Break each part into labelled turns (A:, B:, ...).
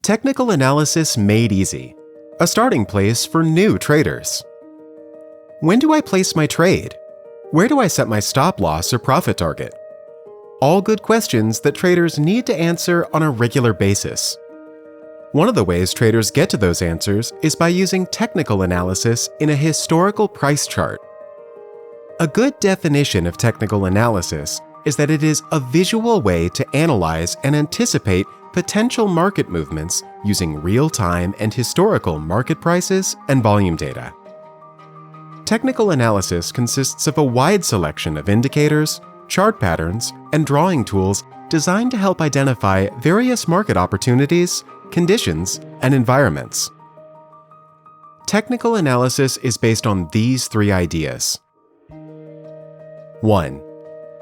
A: Technical analysis made easy, a starting place for new traders. When do I place my trade? Where do I set my stop loss or profit target? All good questions that traders need to answer on a regular basis. One of the ways traders get to those answers is by using technical analysis in a historical price chart. A good definition of technical analysis is that it is a visual way to analyze and anticipate potential market movements using real-time and historical market prices and volume data. Technical analysis consists of a wide selection of indicators, chart patterns, and drawing tools designed to help identify various market opportunities, conditions, and environments. Technical analysis is based on these three ideas. 1.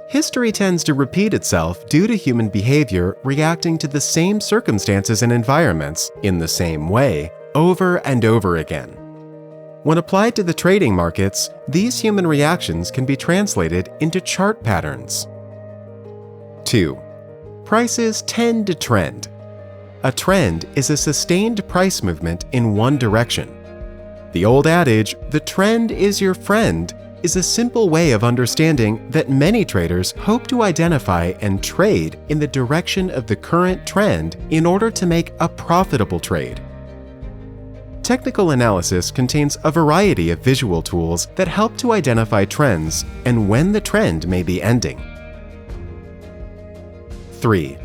A: History tends to repeat itself due to human behavior reacting to the same circumstances and environments in the same way over and over again. When applied to the trading markets, these human reactions can be translated into chart patterns. 2. Prices tend to trend. A trend is a sustained price movement in one direction. The old adage, "the trend is your friend," is a simple way of understanding that many traders hope to identify and trade in the direction of the current trend in order to make a profitable trade. Technical analysis contains a variety of visual tools that help to identify trends and when the trend may be ending. 3.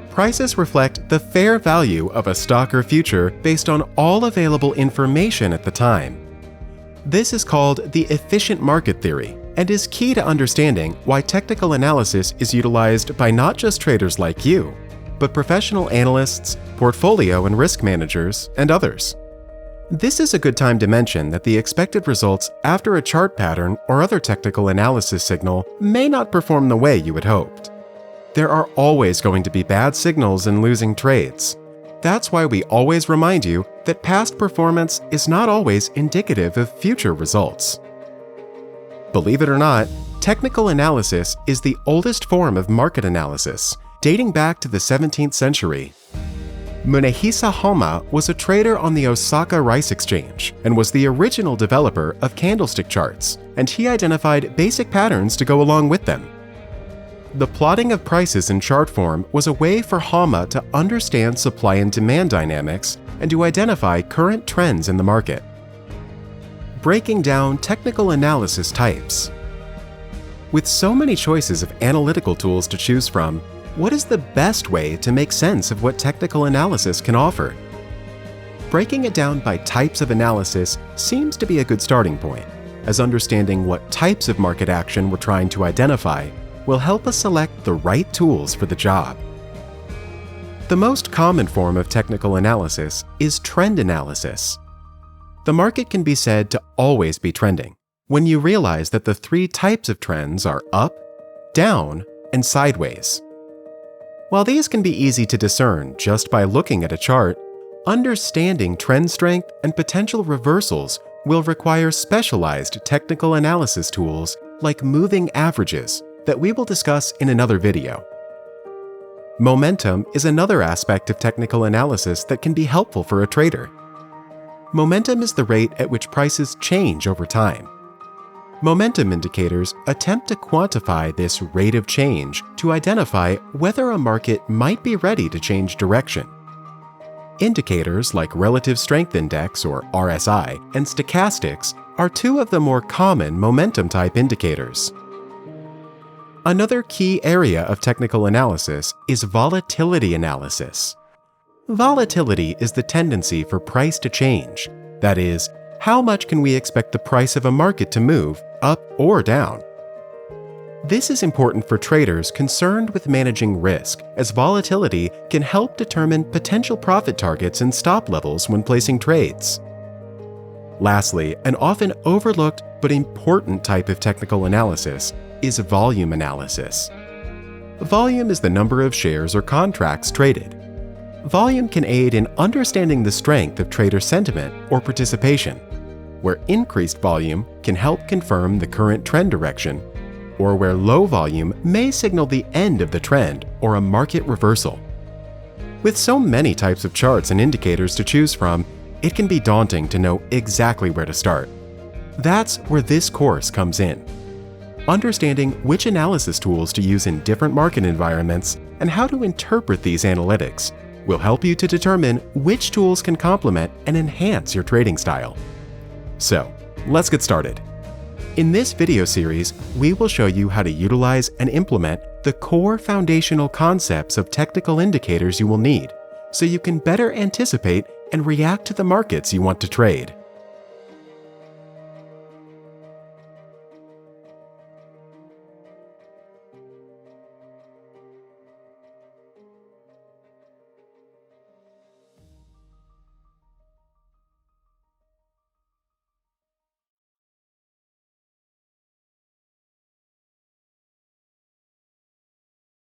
A: Prices reflect the fair value of a stock or future based on all available information at the time. This is called the efficient market theory and is key to understanding why technical analysis is utilized by not just traders like you, but professional analysts, portfolio and risk managers, and others. This is a good time to mention that the expected results after a chart pattern or other technical analysis signal may not perform the way you had hoped. There are always going to be bad signals in losing trades. That's why we always remind you that past performance is not always indicative of future results. Believe it or not, technical analysis is the oldest form of market analysis, dating back to the 17th century. Munehisa Homma was a trader on the Osaka Rice Exchange and was the original developer of candlestick charts, and he identified basic patterns to go along with them. The plotting of prices in chart form was a way for Homma to understand supply and demand dynamics and to identify current trends in the market. Breaking down technical analysis types. With so many choices of analytical tools to choose from, what is the best way to make sense of what technical analysis can offer? Breaking it down by types of analysis seems to be a good starting point, as understanding what types of market action we're trying to identify will help us select the right tools for the job. The most common form of technical analysis is trend analysis. The market can be said to always be trending when you realize that the three types of trends are up, down, and sideways. While these can be easy to discern just by looking at a chart, understanding trend strength and potential reversals will require specialized technical analysis tools like moving averages that we will discuss in another video. Momentum is another aspect of technical analysis that can be helpful for a trader. Momentum is the rate at which prices change over time. Momentum indicators attempt to quantify this rate of change to identify whether a market might be ready to change direction. Indicators like Relative Strength Index or RSI and stochastics are two of the more common momentum type indicators. Another key area of technical analysis is volatility analysis. Volatility is the tendency for price to change. That is, how much can we expect the price of a market to move, up or down? This is important for traders concerned with managing risk, as volatility can help determine potential profit targets and stop levels when placing trades. Lastly, an often overlooked but important type of technical analysis is volume analysis. Volume is the number of shares or contracts traded. Volume can aid in understanding the strength of trader sentiment or participation, where increased volume can help confirm the current trend direction, or where low volume may signal the end of the trend or a market reversal. With so many types of charts and indicators to choose from, it can be daunting to know exactly where to start. That's where this course comes in. Understanding which analysis tools to use in different market environments and how to interpret these analytics will help you to determine which tools can complement and enhance your trading style. So, let's get started. In this video series, we will show you how to utilize and implement the core foundational concepts of technical indicators you will need, so you can better anticipate and react to the markets you want to trade.